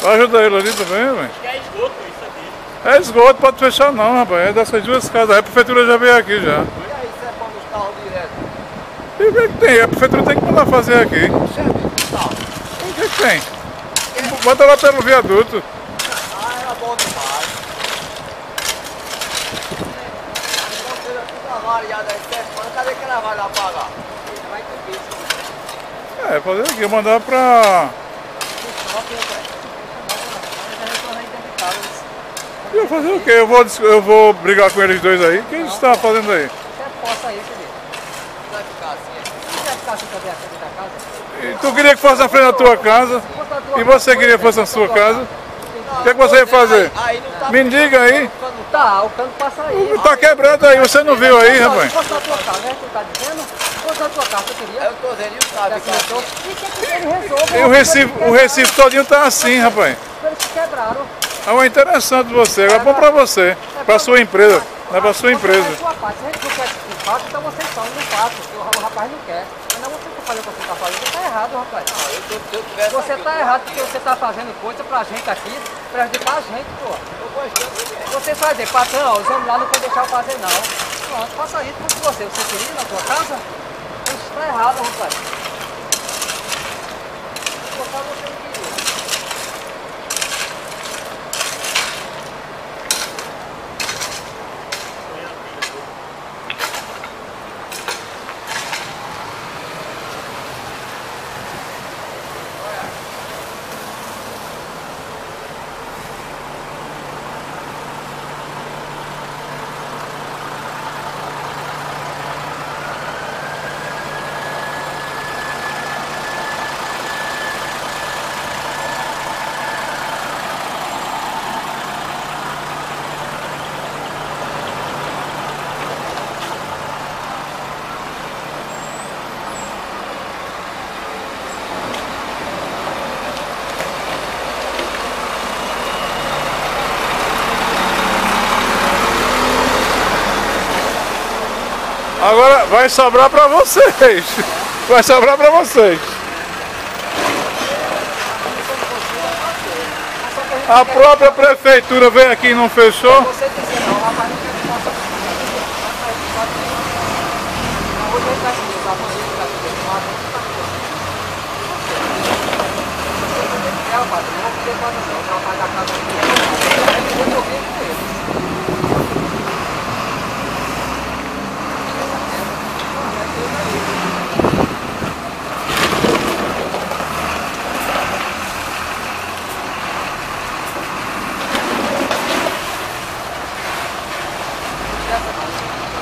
Ajuda ele ali também, velho. Acho que é esgoto isso aqui. É esgoto, pode fechar não, rapaz. É dessas duas casas. A prefeitura já veio aqui já. E aí, você é para nos carros direto? E o que é que tem? A prefeitura tem que mandar fazer aqui. Serve tal. O que é que tem? Bota lá pelo viaduto. Ah, era bom demais. Então seja tudo avaliado aí, certo? Mas cadê que ela vai lá pagar? Vai ter isso. É, fazer aqui, mandar pra... E eu fazer o quê? Eu vou brigar com eles dois aí? O que eles estão fazendo aí? Você possa aí, filho. Vai ficar assim. Vai ficar assim também a frente da casa? E tu queria que fosse na frente da tua casa? E você queria que fosse na sua casa? O que é que você ia fazer? Aí não tá. Me diga aí. Tá, o cano passa aí. Tá quebrado aí, você não viu aí, rapaz? Fosse na tua casa, né? Tu tá dizendo? Fosse na tua casa, você queria? Eu tô dizendo, e o sabe, Já começou? E que ele resolve? E o Recife todinho tá assim, rapaz. Eles se quebraram. É interessante você, é bom pra você, pra sua empresa, não é pra sua empresa. Se a gente não quer o fato, então vocês são no fato. O rapaz não quer. Mas não você que fazer o que você tá fazendo, tá errado, rapaz. Você tá errado porque você tá fazendo coisa pra gente aqui, prejudicar a gente, pô. Você fazer, patrão, ó, os homens lá não vão deixar eu fazer não. Pronto, faça isso por você. Você queria na sua casa? Isso tá errado, rapaz. Vou botar você não queria. Agora vai sobrar pra vocês. Vai sobrar pra vocês. A própria prefeitura veio aqui e não fechou. Você dizer não, rapaz, não quer que faça isso. Não vou deixar de usar a bandeira da rapaz, não vou poder fazer não. O rapaz da casa aqui, eu vou ver com ele.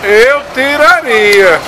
Eu tiraria.